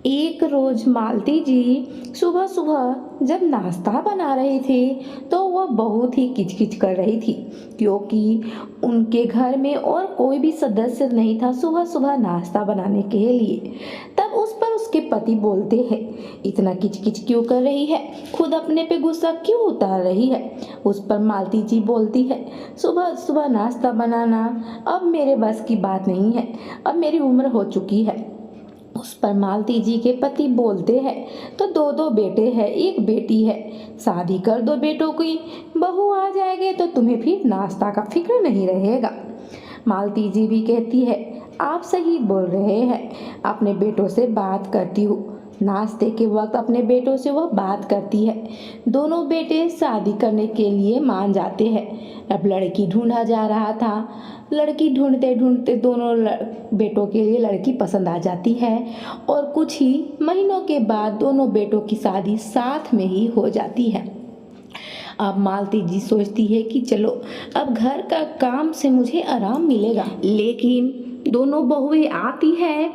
एक रोज मालती जी सुबह सुबह जब नाश्ता बना रही थी तो वह बहुत ही किचकिच कर रही थी, क्योंकि उनके घर में और कोई भी सदस्य नहीं था सुबह सुबह नाश्ता बनाने के लिए। तब उस पर उसके पति बोलते हैं, इतना किचकिच क्यों कर रही है, खुद अपने पे गुस्सा क्यों उतार रही है। उस पर मालती जी बोलती है, सुबह सुबह नाश्ता बनाना अब मेरे बस की बात नहीं है, अब मेरी उम्र हो चुकी है। उस पर मालती जी के पति बोलते हैं, तो दो दो बेटे हैं, एक बेटी है, शादी कर दो बेटों की, बहू आ जाएगी तो तुम्हें फिर नाश्ता का फिक्र नहीं रहेगा। मालती जी भी कहती है, आप सही बोल रहे हैं, अपने बेटों से बात करती हूँ। नाश्ते के वक्त अपने बेटों से वह बात करती है। दोनों बेटे शादी करने के लिए मान जाते हैं। अब लड़की ढूंढा जा रहा था। लड़की ढूंढते ढूंढते दोनों बेटों के लिए लड़की पसंद आ जाती है और कुछ ही महीनों के बाद दोनों बेटों की शादी साथ में ही हो जाती है। अब मालती जी सोचती है कि चलो अब घर का काम से मुझे आराम मिलेगा, लेकिन दोनों बहुएं आती है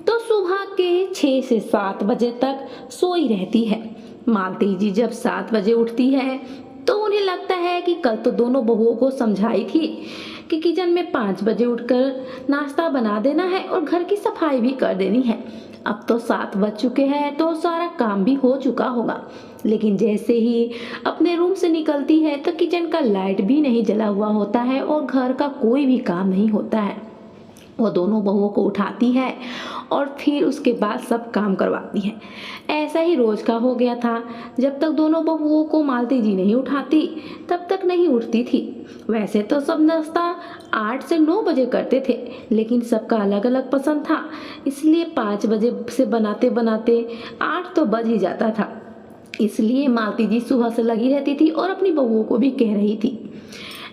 तो सुबह के 6 से 7 बजे तक सोई रहती है। मालती जी जब 7 बजे उठती है तो उन्हें लगता है कि कल तो दोनों बहुओं को समझाई थी कि किचन में 5 बजे उठकर नाश्ता बना देना है और घर की सफाई भी कर देनी है। अब तो 7 बज चुके हैं तो सारा काम भी हो चुका होगा, लेकिन जैसे ही अपने रूम से निकलती है तो किचन का लाइट भी नहीं जला हुआ होता है और घर का कोई भी काम नहीं होता है। वो दोनों बहुओं को उठाती है और फिर उसके बाद सब काम करवाती है। ऐसा ही रोज का हो गया था। जब तक दोनों बहुओं को मालती जी नहीं उठाती तब तक नहीं उठती थी। वैसे तो सब नाश्ता 8 से 9 बजे करते थे, लेकिन सबका अलग अलग पसंद था, इसलिए 5 बजे से बनाते बनाते 8 तो बज ही जाता था। इसलिए मालती जी सुबह से लगी रहती थी और अपनी बहुओं को भी कह रही थी।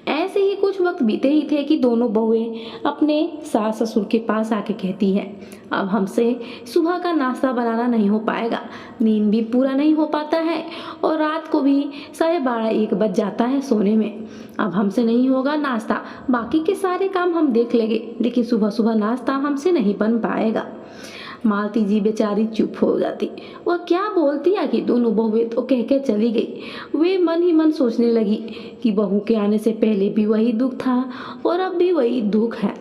ऐसे ही कुछ वक्त बीते ही थे कि दोनों बहुएं अपने सास ससुर के पास आके कहती है, अब हमसे सुबह का नाश्ता बनाना नहीं हो पाएगा, नींद भी पूरा नहीं हो पाता है और रात को भी 12:30-1 बज जाता है सोने में। अब हमसे नहीं होगा नाश्ता, बाकी के सारे काम हम देख लेंगे, लेकिन सुबह सुबह नाश्ता हमसे नहीं बन पाएगा। मालती जी बेचारी चुप हो जाती। वह क्या बोलती है कि दोनों बहुएं तो कह के चली गई। वे मन ही मन सोचने लगी कि बहू के आने से पहले भी वही दुख था और अब भी वही दुख है।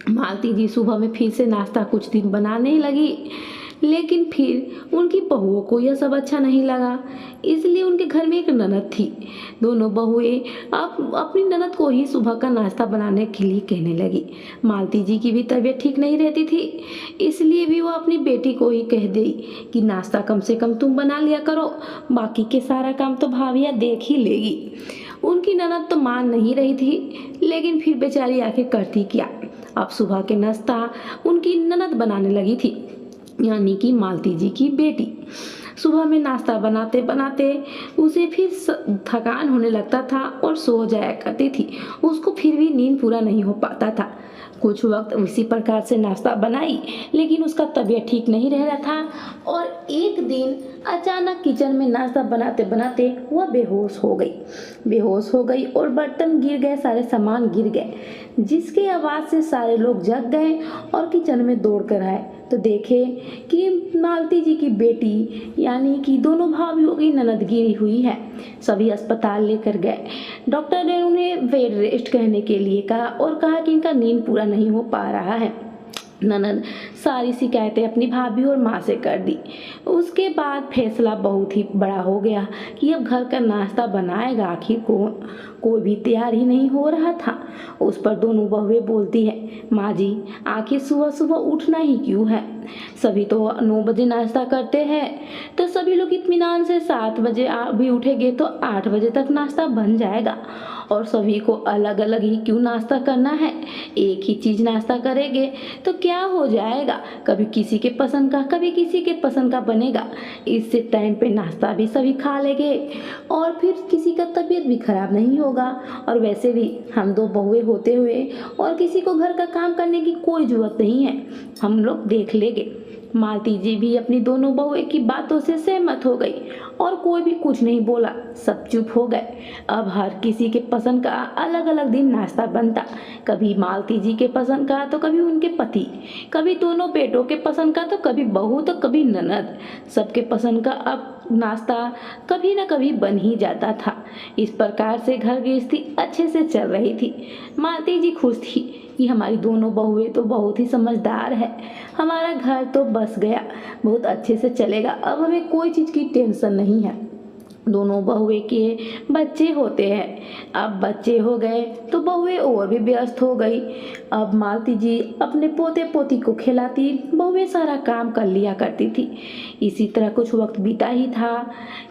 मालती जी सुबह में फिर से नाश्ता कुछ दिन बनाने लगी, लेकिन फिर उनकी बहुओं को यह सब अच्छा नहीं लगा, इसलिए उनके घर में एक ननद थी। दोनों बहुएं अब अपनी ननद को ही सुबह का नाश्ता बनाने के लिए कहने लगी। मालती जी की भी तबीयत ठीक नहीं रहती थी, इसलिए भी वो अपनी बेटी को ही कह दी कि नाश्ता कम से कम तुम बना लिया करो, बाकी के सारा काम तो भाभिया देख ही लेगी। उनकी ननद तो मान नहीं रही थी, लेकिन फिर बेचारी आके करती क्या। अब सुबह के नाश्ता उनकी ननद बनाने लगी थी, यानी कि मालती जी की बेटी। सुबह में नाश्ता बनाते बनाते उसे फिर थकान होने लगता था और सो जाया करती थी। उसको फिर भी नींद पूरा नहीं हो पाता था। कुछ वक्त उसी प्रकार से नाश्ता बनाई, लेकिन उसका तबीयत ठीक नहीं रह रहा था और एक दिन अचानक किचन में नाश्ता बनाते बनाते वह बेहोश हो गई और बर्तन गिर गए, सारे सामान गिर गए, जिसकी आवाज़ से सारे लोग जग गए और किचन में दौड़ कर आए तो देखे कि मालती जी की बेटी यानी कि दोनों भाभियों की ननद गिरी हुई है। सभी अस्पताल लेकर गए। डॉक्टर ने उन्हें बेड रेस्ट कहने के लिए कहा और कहा कि इनका नींद पूरा नहीं हो पा रहा है। ननद सारी शिकायतें अपनी भाभी और माँ से कर दी। उसके बाद फैसला बहुत ही बड़ा हो गया कि अब घर का नाश्ता बनाएगा आखिर कौन। कोई भी तैयार ही नहीं हो रहा था। उस पर दोनों बहुएं बोलती है, माँ जी आखिर सुबह सुबह उठना ही क्यों है, सभी तो 9 बजे नाश्ता करते हैं, तो सभी लोग इत्मीनान से 7 बजे भी उठेंगे तो 8 बजे तक नाश्ता बन जाएगा और सभी को अलग अलग ही क्यों नाश्ता करना है, एक ही चीज़ नाश्ता करेंगे तो क्या हो जाएगा, कभी किसी के पसंद का कभी किसी के पसंद का बनेगा। इससे टाइम पे नाश्ता भी सभी खा लेंगे और फिर किसी का तबीयत भी खराब नहीं होगा और वैसे भी हम 2 बहुएं होते हुए और किसी को घर का काम करने की कोई ज़रूरत नहीं है, हम लोग देख लेंगे। मालती जी भी अपनी दोनों बहुएं की बातों से सहमत हो गई और कोई भी कुछ नहीं बोला, सब चुप हो गए। अब हर किसी के पसंद का अलग अलग दिन नाश्ता बनता, कभी मालती जी के पसंद का तो कभी उनके पति, कभी दोनों बेटों के पसंद का तो कभी बहू तो कभी ननद। सबके पसंद का अब नाश्ता कभी न कभी बन ही जाता था। इस प्रकार से घर गृहस्थी अच्छे से चल रही थी। मालती जी खुश थी कि हमारी दोनों बहुएं तो बहुत ही समझदार है, हमारा घर तो बस गया, बहुत अच्छे से चलेगा, अब हमें कोई चीज़ की टेंशन नहीं है। दोनों बहुएं के बच्चे होते हैं, अब बच्चे हो गए तो बहुएं और भी व्यस्त हो गई। अब मालती जी अपने पोते पोती को खिलाती, बहुएं सारा काम कर लिया करती थी। इसी तरह कुछ वक्त बीता ही था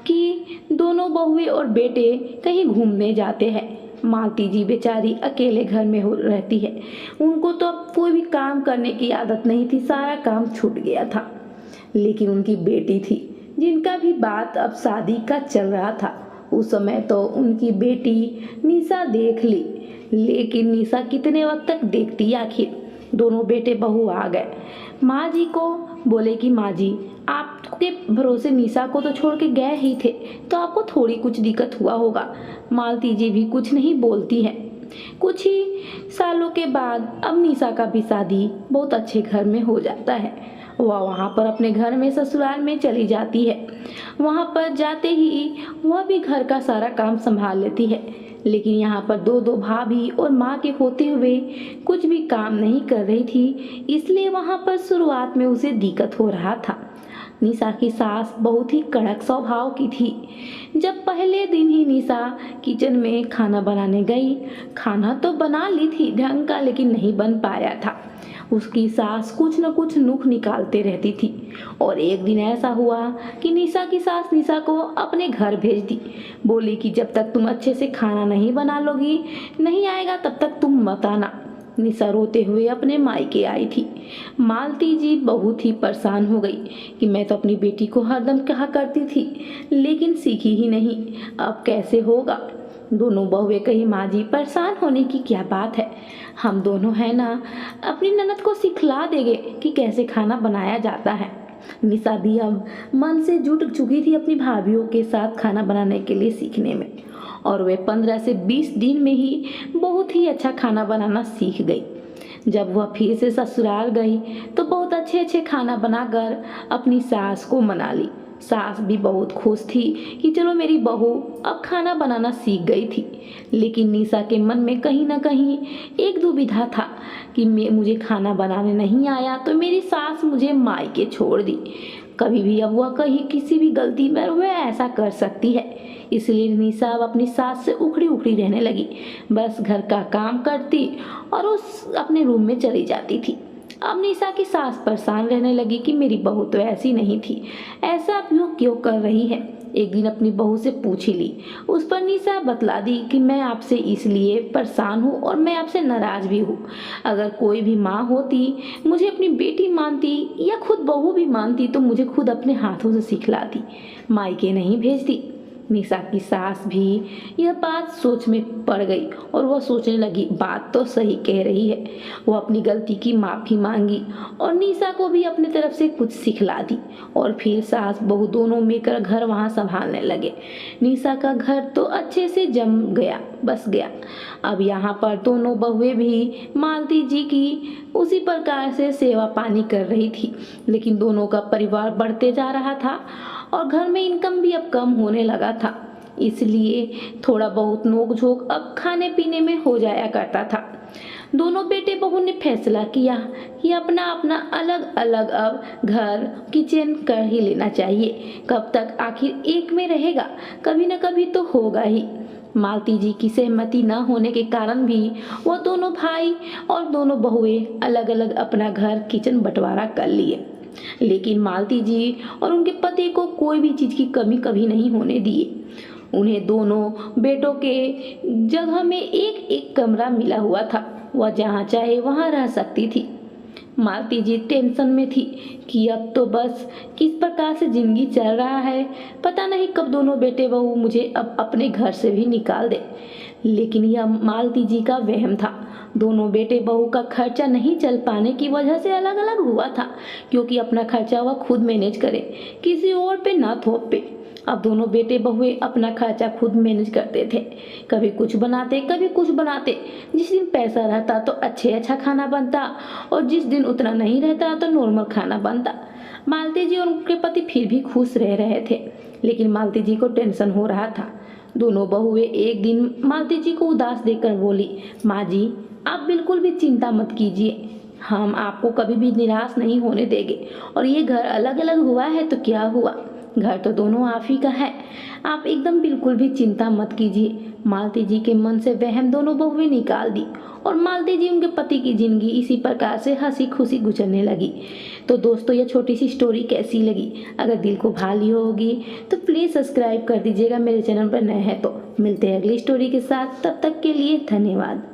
कि दोनों बहुएं और बेटे कहीं घूमने जाते हैं। मालती जी बेचारी अकेले घर में हो रहती है, उनको तो अब कोई भी काम करने की आदत नहीं थी, सारा काम छूट गया था। लेकिन उनकी बेटी थी जिनका भी बात अब शादी का चल रहा था। उस समय तो उनकी बेटी निशा देख ली, लेकिन निशा कितने वक्त तक देखती आखिर। दोनों बेटे बहू आ गए, माँ जी को बोले कि माँ जी आपके भरोसे निशा को तो छोड़ के गए ही थे, तो आपको थोड़ी कुछ दिक्कत हुआ होगा। मालती जी भी कुछ नहीं बोलती है। कुछ ही सालों के बाद अब निशा का भी शादी बहुत अच्छे घर में हो जाता है। वह वहाँ पर अपने घर में ससुराल में चली जाती है। वहाँ पर जाते ही वह भी घर का सारा काम संभाल लेती है, लेकिन यहाँ पर दो दो भाभी और माँ के होते हुए कुछ भी काम नहीं कर रही थी, इसलिए वहाँ पर शुरुआत में उसे दिक्कत हो रहा था। निशा की सास बहुत ही कड़क स्वभाव की थी। जब पहले दिन ही निशा किचन में खाना बनाने गई, खाना तो बना ली थी ढंग का, लेकिन नहीं बन पाया था। उसकी सास कुछ न कुछ नुक्स निकालते रहती थी और एक दिन ऐसा हुआ कि निशा की सास निशा को अपने घर भेज दी। बोली कि जब तक तुम अच्छे से खाना नहीं बना लोगी, नहीं आएगा, तब तक तुम मत आना। निशा रोते हुए अपने मायके आई थी। मालती जी बहुत ही परेशान हो गई कि मैं तो अपनी बेटी को हरदम कहा करती थी, लेकिन सीखी ही नहीं, अब कैसे होगा। दोनों बहुएं कही माँ जी परेशान होने की क्या बात है, हम दोनों है ना, अपनी ननद को सिखला देंगे कि कैसे खाना बनाया जाता है। निशा भी अब मन से जुट चुकी थी अपनी भाभीयों के साथ खाना बनाने के लिए सीखने में, और वे 15 से 20 दिन में ही बहुत ही अच्छा खाना बनाना सीख गई। जब वह फिर से ससुराल गई तो बहुत अच्छे अच्छे खाना बनाकर अपनी सास को मना ली। सास भी बहुत खुश थी कि चलो मेरी बहू अब खाना बनाना सीख गई थी, लेकिन निशा के मन में कहीं ना कहीं एक दुविधा था कि मुझे खाना बनाने नहीं आया तो मेरी सास मुझे मायके छोड़ दी। कभी भी अब वह कहीं किसी भी गलती में वह ऐसा कर सकती है, इसलिए निशा अब अपनी सास से उखड़ी उखड़ी रहने लगी, बस घर का काम करती और उस अपने रूम में चली जाती थी। अब निशा की सास परेशान रहने लगी कि मेरी बहू तो ऐसी नहीं थी, ऐसा क्यों कर रही है। एक दिन अपनी बहू से पूछ ही ली, उस पर निशा बतला दी कि मैं आपसे इसलिए परेशान हूँ और मैं आपसे नाराज भी हूँ। अगर कोई भी माँ होती, मुझे अपनी बेटी मानती या खुद बहू भी मानती तो मुझे खुद अपने हाथों से सिखलाती, मायके नहीं भेजती। निशा की सास भी यह बात सोच में पड़ गई और वह सोचने लगी बात तो सही कह रही है। वह अपनी गलती की माफ़ी मांगी और निशा को भी अपनी तरफ से कुछ सिखला दी और फिर सास बहू दोनों मिलकर घर वहाँ संभालने लगे। निशा का घर तो अच्छे से जम गया, बस गया। अब यहाँ पर दोनों बहुएं भी मालती जी की उसी प्रकार से सेवा पानी कर रही थी, लेकिन दोनों का परिवार बढ़ते जा रहा था और घर में इनकम भी अब कम होने लगा था, इसलिए थोड़ा बहुत नोक-झोंक अब खाने पीने में हो जाया करता था। दोनों बेटे बहू ने फैसला किया कि अपना अपना अलग अलग अब घर किचन कर ही लेना चाहिए, कब तक आखिर एक में रहेगा, कभी न कभी तो होगा ही। मालती जी की सहमति न होने के कारण भी वह दोनों भाई और दोनों बहुएं अलग अलग अपना घर किचन बंटवारा कर लिए, लेकिन मालती जी और उनके पति को कोई भी चीज़ की कमी कभी नहीं होने दिए। उन्हें दोनों बेटों के जगह में एक एक कमरा मिला हुआ था, वह जहाँ चाहे वहाँ रह सकती थी। मालती जी टेंशन में थी कि अब तो बस किस प्रकार से जिंदगी चल रहा है, पता नहीं कब दोनों बेटे बहू मुझे अब अपने घर से भी निकाल दे। लेकिन यह मालती जी का वहम था। दोनों बेटे बहू का खर्चा नहीं चल पाने की वजह से अलग अलग हुआ था, क्योंकि अपना खर्चा वह खुद मैनेज करे, किसी और पे ना थोप पे। अब दोनों बेटे बहुए अपना खर्चा खुद मैनेज करते थे, कभी कुछ बनाते कभी कुछ बनाते। जिस दिन पैसा रहता तो अच्छा खाना बनता, और जिस दिन उतना नहीं रहता तो नॉर्मल खाना बनता। मालती जी और उनके पति फिर भी खुश रह रहे थे, लेकिन मालती जी को टेंशन हो रहा था। दोनों बहुएं एक दिन मालती जी को उदास देखकर बोली, माँ जी, आप बिल्कुल भी चिंता मत कीजिए, हम आपको कभी भी निराश नहीं होने देंगे। और ये घर अलग अलग हुआ है तो क्या हुआ, घर तो दोनों आप ही का है, आप एकदम बिल्कुल भी चिंता मत कीजिए। मालती जी के मन से वहम दोनों बहुएं निकाल दी, और मालती जी उनके पति की जिंदगी इसी प्रकार से हंसी खुशी गुजरने लगी। तो दोस्तों, यह छोटी सी स्टोरी कैसी लगी? अगर दिल को भा ली होगी तो प्लीज़ सब्सक्राइब कर दीजिएगा, मेरे चैनल पर नए हैं तो। मिलते हैं अगली स्टोरी के साथ, तब तक के लिए धन्यवाद।